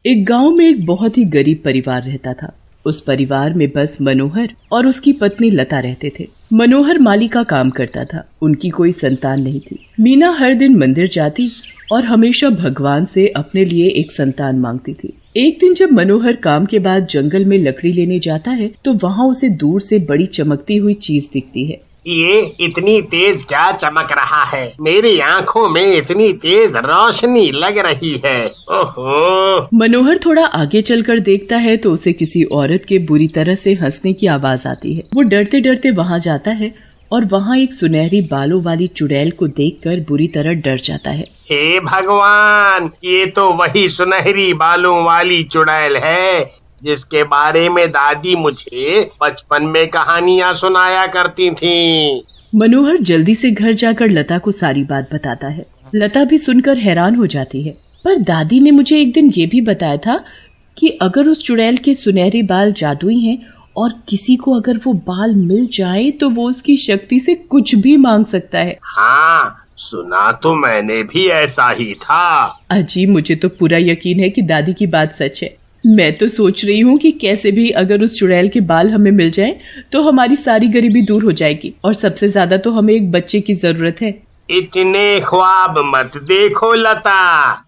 एक गांव में एक बहुत ही गरीब परिवार रहता था। उस परिवार में बस मनोहर और उसकी पत्नी लता रहते थे। मनोहर माली का काम करता था। उनकी कोई संतान नहीं थी। मीना हर दिन मंदिर जाती और हमेशा भगवान से अपने लिए एक संतान मांगती थी। एक दिन जब मनोहर काम के बाद जंगल में लकड़ी लेने जाता है तो वहाँ उसे दूर से बड़ी चमकती हुई चीज दिखती है। ये इतनी तेज क्या चमक रहा है? मेरी आंखों में इतनी तेज रोशनी लग रही है। ओहो! मनोहर थोड़ा आगे चलकर देखता है तो उसे किसी औरत के बुरी तरह से हंसने की आवाज आती है। वो डरते डरते वहाँ जाता है और वहाँ एक सुनहरी बालों वाली चुड़ैल को देखकर बुरी तरह डर जाता है। हे भगवान, ये तो वही सुनहरी बालों वाली चुड़ैल है जिसके बारे में दादी मुझे बचपन में कहानियाँ सुनाया करती थीं। मनोहर जल्दी से घर जाकर लता को सारी बात बताता है। लता भी सुनकर हैरान हो जाती है। पर दादी ने मुझे एक दिन ये भी बताया था कि अगर उस चुड़ैल के सुनहरे बाल जादुई हैं और किसी को अगर वो बाल मिल जाए तो वो उसकी शक्ति से कुछ भी मांग सकता है। हाँ, सुना तो मैंने भी ऐसा ही था। अजी, मुझे तो पूरा यकीन है कि दादी की बात सच है। मैं तो सोच रही हूँ कि कैसे भी अगर उस चुड़ैल के बाल हमें मिल जाएं तो हमारी सारी गरीबी दूर हो जाएगी और सबसे ज्यादा तो हमें एक बच्चे की जरूरत है। इतने ख्वाब मत देखो लता।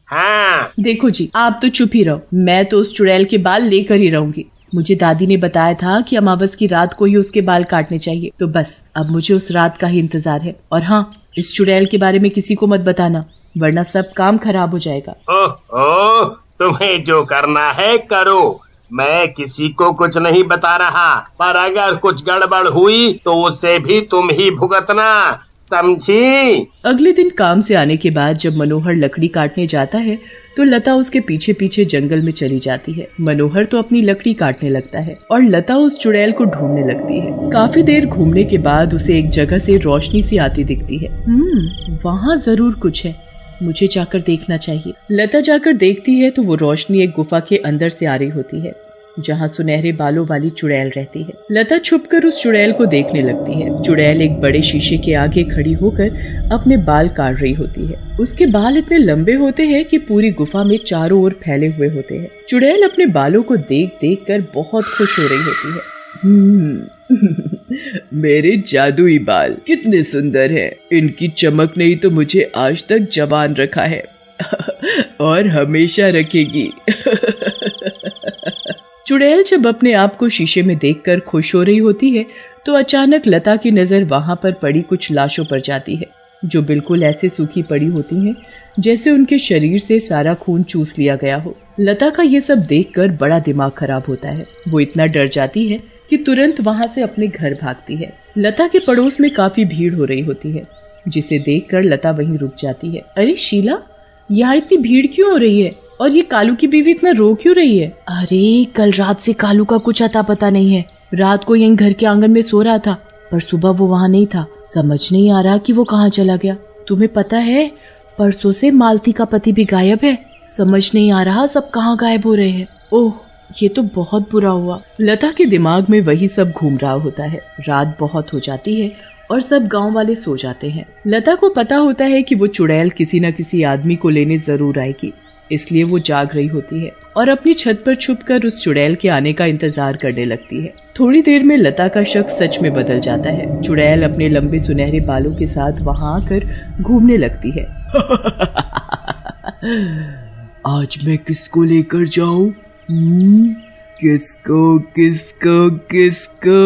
हाँ, देखो जी, आप तो चुप ही रहो। मैं तो उस चुड़ैल के बाल लेकर ही रहूंगी। मुझे दादी ने बताया था कि अमावस की रात को ही उसके बाल काटने चाहिए। तो बस अब मुझे उस रात का ही इंतजार है। और हाँ, इस चुड़ैल के बारे में किसी को मत बताना, वरना सब काम खराब हो जाएगा। ओह, तुम्हें जो करना है करो। मैं किसी को कुछ नहीं बता रहा, पर अगर कुछ गड़बड़ हुई तो उससे भी तुम ही भुगतना, समझी? अगले दिन काम से आने के बाद जब मनोहर लकड़ी काटने जाता है तो लता उसके पीछे पीछे जंगल में चली जाती है। मनोहर तो अपनी लकड़ी काटने लगता है और लता उस चुड़ैल को ढूंढने लगती है। काफी देर घूमने के बाद उसे एक जगह से रोशनी सी आती दिखती है। वहाँ जरूर कुछ है, मुझे जाकर देखना चाहिए। लता जाकर देखती है तो वो रोशनी एक गुफा के अंदर से आ रही होती है जहाँ सुनहरे बालों वाली चुड़ैल रहती है। लता छुपकर उस चुड़ैल को देखने लगती है। चुड़ैल एक बड़े शीशे के आगे खड़ी होकर अपने बाल काट रही होती है। उसके बाल इतने लंबे होते हैं कि पूरी गुफा में चारों ओर फैले हुए होते हैं। चुड़ैल अपने बालों को देख देख कर बहुत खुश हो रही होती है। मेरे जादुई बाल कितने सुंदर हैं। इनकी चमक ने ही तो मुझे आज तक जवान रखा है और हमेशा रखेगी। चुड़ैल जब अपने आप को शीशे में देखकर खुश हो रही होती है तो अचानक लता की नजर वहां पर पड़ी कुछ लाशों पर जाती है जो बिल्कुल ऐसे सूखी पड़ी होती हैं जैसे उनके शरीर से सारा खून चूस लिया गया हो। लता का ये सब देखकर बड़ा दिमाग खराब होता है। वो इतना डर जाती है कि तुरंत वहां से अपने घर भागती है। लता के पड़ोस में काफी भीड़ हो रही होती है जिसे देखकर लता वहीं रुक जाती है। अरे शीला, यहाँ इतनी भीड़ क्यों हो रही है और ये कालू की बीवी इतना रो क्यों रही है? अरे कल रात से कालू का कुछ अता पता नहीं है। रात को यहीं घर के आंगन में सो रहा था पर सुबह वो वहाँ नहीं था। समझ नहीं आ रहा कि वो कहाँ चला गया। तुम्हें पता है परसों से मालती का पति भी गायब है। समझ नहीं आ रहा सब कहाँ गायब हो रहे हैं। ओह, ये तो बहुत बुरा हुआ। लता के दिमाग में वही सब घूम रहा होता है। रात बहुत हो जाती है और सब गांव वाले सो जाते हैं। लता को पता होता है कि वो चुड़ैल किसी न किसी आदमी को लेने जरूर आएगी, इसलिए वो जाग रही होती है और अपनी छत पर छुपकर उस चुड़ैल के आने का इंतजार करने लगती है। थोड़ी देर में लता का शक सच में बदल जाता है। चुड़ैल अपने लंबे सुनहरे बालों के साथ वहां आकर घूमने लगती है। आज मैं किसको लेकर जाऊं? किसको किसको किसको?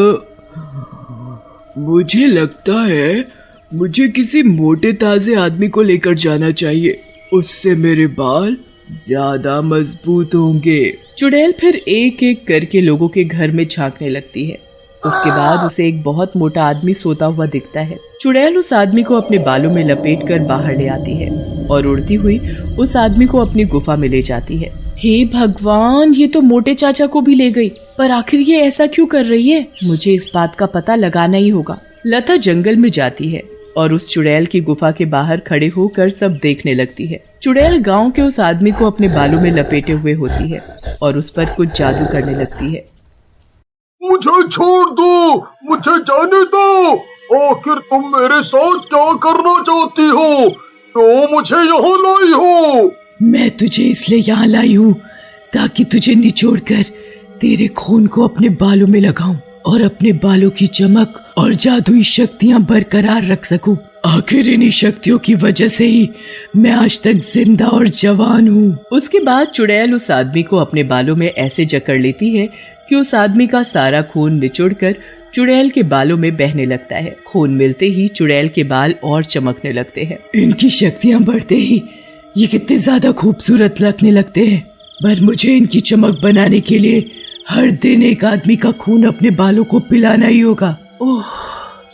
मुझे लगता है मुझे किसी मोटे ताजे आदमी को लेकर जाना चाहिए, उससे मेरे बाल ज्यादा मजबूत होंगे। चुड़ैल फिर एक एक करके लोगों के घर में झांकने लगती है। उसके बाद उसे एक बहुत मोटा आदमी सोता हुआ दिखता है। चुड़ैल उस आदमी को अपने बालों में लपेटकर बाहर ले आती है और उड़ती हुई उस आदमी को अपनी गुफा में ले जाती है। हे भगवान, ये तो मोटे चाचा को भी ले गई। पर आखिर ये ऐसा क्यों कर रही है? मुझे इस बात का पता लगाना ही होगा। लता जंगल में जाती है और उस चुड़ैल की गुफा के बाहर खड़े होकर सब देखने लगती है। चुड़ैल गांव के उस आदमी को अपने बालों में लपेटे हुए होती है और उस पर कुछ जादू करने लगती है। मुझे छोड़ दो, मुझे जाने दो। आखिर तुम मेरे साथ क्या करना चाहती हो? क्यों मुझे यहाँ लाई हो? मैं तुझे इसलिए यहाँ लाई हूँ ताकि तुझे निचोड़कर तेरे खून को अपने बालों में लगाऊं और अपने बालों की चमक और जादुई शक्तियां बरकरार रख सकूं। आखिर इन्हीं शक्तियों की वजह से ही मैं आज तक जिंदा और जवान हूँ। उसके बाद चुड़ैल उस आदमी को अपने बालों में ऐसे जकड़ लेती है कि उस आदमी का सारा खून निचोड़कर चुड़ैल के बालों में बहने लगता है। खून मिलते ही चुड़ैल के बाल और चमकने लगते हैं। इनकी शक्तियां बढ़ते ही ये कितने ज्यादा खूबसूरत लगने लगते हैं, पर मुझे इनकी चमक बनाने के लिए हर दिन एक आदमी का खून अपने बालों को पिलाना ही होगा। ओह,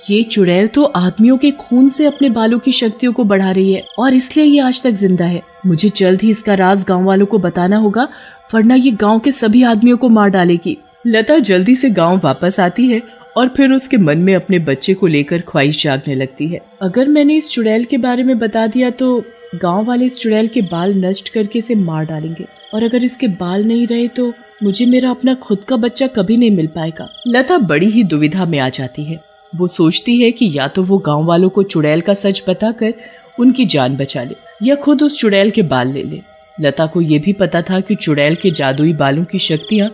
ये चुड़ैल तो आदमियों के खून से अपने बालों की शक्तियों को बढ़ा रही है और इसलिए ये आज तक जिंदा है। मुझे जल्द ही इसका राज गांव वालों को बताना होगा, वरना ये गांव के सभी आदमियों को मार डालेगी। लता जल्दी से गांव वापस आती है और फिर उसके मन में अपने बच्चे को लेकर ख्वाहिश जागने लगती है। अगर मैंने इस चुड़ैल के बारे में बता दिया तो गांव वाले इस चुड़ैल के बाल नष्ट करके इसे मार डालेंगे, और अगर इसके बाल नहीं रहे तो मुझे मेरा अपना खुद का बच्चा कभी नहीं मिल पाएगा। लता बड़ी ही दुविधा में आ जाती है। वो सोचती है कि या तो वो गांव वालों को चुड़ैल का सच बताकर उनकी जान बचा ले या खुद उस चुड़ैल के बाल ले ले। लता को ये भी पता था कि चुड़ैल के जादुई बालों की शक्तियां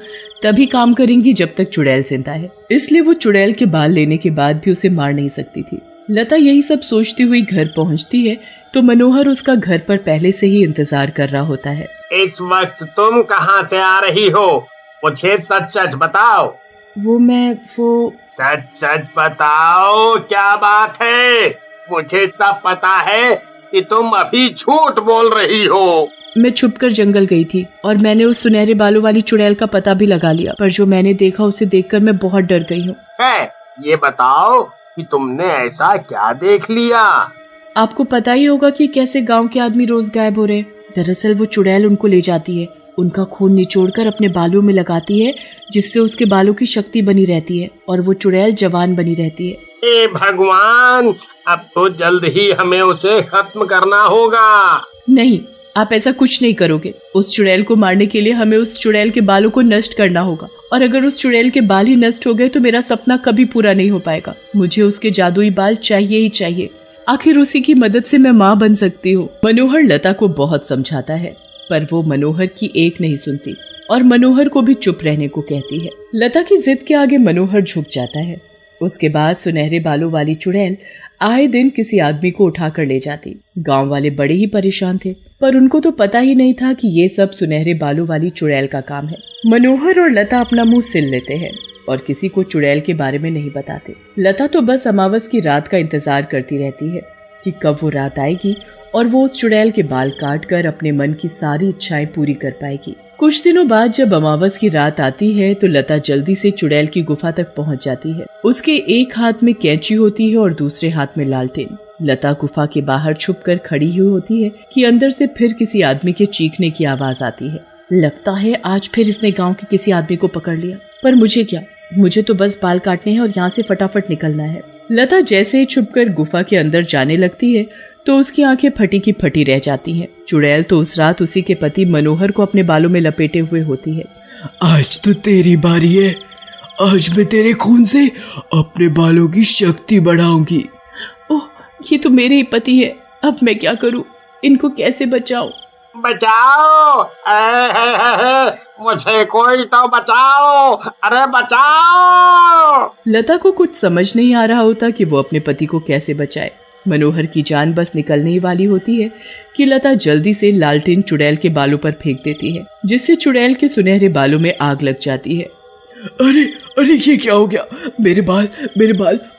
तभी काम करेंगी जब तक चुड़ैल जिंदा है, इसलिए वो चुड़ैल के बाल लेने के बाद भी उसे मार नहीं सकती थी। लता यही सब सोचती हुई घर पहुंचती है तो मनोहर उसका घर पर पहले से ही इंतजार कर रहा होता है। इस वक्त तुम कहाँ से आ रही हो? मुझे सच सच बताओ। वो सच सच बताओ, क्या बात है? मुझे सब पता है कि तुम अभी झूठ बोल रही हो। मैं छुपकर जंगल गई थी और मैंने उस सुनहरे बालों वाली चुड़ैल का पता भी लगा लिया, पर जो मैंने देखा उसे देखकर मैं बहुत डर गई हूँ। ये बताओ कि तुमने ऐसा क्या देख लिया? आपको पता ही होगा कि कैसे गांव के आदमी रोज गायब हो रहे हैं। दरअसल वो चुड़ैल उनको ले जाती है, उनका खून निचोड़कर अपने बालों में लगाती है, जिससे उसके बालों की शक्ति बनी रहती है और वो चुड़ैल जवान बनी रहती है। हे भगवान, अब तो जल्द ही हमें उसे खत्म करना होगा। नहीं, आप ऐसा कुछ नहीं करोगे। उस चुड़ैल को मारने के लिए हमें उस चुड़ैल के बालों को नष्ट करना होगा, और अगर उस चुड़ैल के बाल ही नष्ट हो गए तो मेरा सपना कभी पूरा नहीं हो पाएगा। मुझे उसके जादुई बाल चाहिए ही चाहिए। आखिर उसी की मदद से मैं माँ बन सकती हूँ। मनोहर लता को बहुत समझाता है, पर वो मनोहर की एक नहीं सुनती और मनोहर को भी चुप रहने को कहती है। लता की जिद के आगे मनोहर झुक जाता है। उसके बाद सुनहरे बालों वाली चुड़ैल आए दिन किसी आदमी को उठाकर ले जाती। गांव वाले बड़े ही परेशान थे, पर उनको तो पता ही नहीं था कि ये सब सुनहरे बालों वाली चुड़ैल का काम है। मनोहर और लता अपना मुंह सिल लेते हैं और किसी को चुड़ैल के बारे में नहीं बताते। लता तो बस अमावस की रात का इंतजार करती रहती है कि कब वो रात आएगी और वो उस चुड़ैल के बाल काट कर अपने मन की सारी इच्छाएं पूरी कर पाएगी। कुछ दिनों बाद जब अमावस की रात आती है तो लता जल्दी से चुड़ैल की गुफा तक पहुंच जाती है। उसके एक हाथ में कैंची होती है और दूसरे हाथ में लालटेन। लता गुफा के बाहर छुपकर खड़ी हुई होती है कि अंदर से फिर किसी आदमी के चीखने की आवाज आती है। लगता है आज फिर इसने गांव के किसी आदमी को पकड़ लिया, पर मुझे क्या, मुझे तो बस बाल काटने हैं और यहाँ से फटाफट निकलना है। लता जैसे ही छुपकर गुफा के अंदर जाने लगती है तो उसकी आंखें फटी की फटी रह जाती हैं। चुड़ैल तो उस रात उसी के पति मनोहर को अपने बालों में लपेटे हुए होती है। आज तो तेरी बारी है, आज मैं तेरे खून से अपने बालों की शक्ति बढ़ाऊंगी। ओह, ये तो मेरे ही पति है, अब मैं क्या करूं? इनको कैसे बचाऊं? बचाओ, मुझे कोई तो बचाओ, अरे बचाओ। लता को कुछ समझ नहीं आ रहा होता कि वो अपने पति को कैसे बचाए। मनोहर की जान बस निकलने ही वाली होती है कि लता जल्दी से लालटेन चुड़ैल के बालों पर फेंक देती है, जिससे चुड़ैल के सुनहरे बालों में आग लग जाती है। अरे अरे, ये क्या हो गया? मेरे बाल,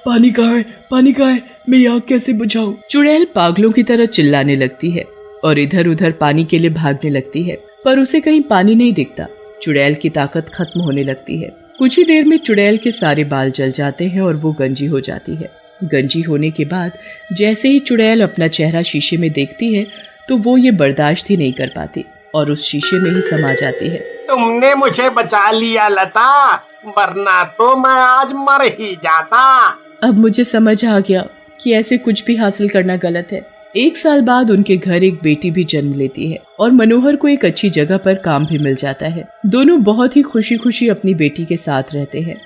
पानी कहाँ है, पानी कहाँ है? मैं ये आग कैसे बुझाऊं? चुड़ैल पागलों की तरह चिल्लाने लगती है और इधर उधर पानी के लिए भागने लगती है, पर उसे कहीं पानी नहीं दिखता। चुड़ैल की ताकत खत्म होने लगती है। कुछ ही देर में चुड़ैल के सारे बाल जल जाते हैं और वो गंजी हो जाती है। गंजी होने के बाद जैसे ही चुड़ैल अपना चेहरा शीशे में देखती है तो वो ये बर्दाश्त ही नहीं कर पाती और उस शीशे में ही समा जाती है। तुमने मुझे बचा लिया लता, वरना तो मैं आज मर ही जाता। अब मुझे समझ आ गया कि ऐसे कुछ भी हासिल करना गलत है। 1 साल बाद उनके घर एक बेटी भी जन्म लेती है और मनोहर को एक अच्छी जगह पर काम भी मिल जाता है। दोनों बहुत ही खुशी खुशी अपनी बेटी के साथ रहते हैं।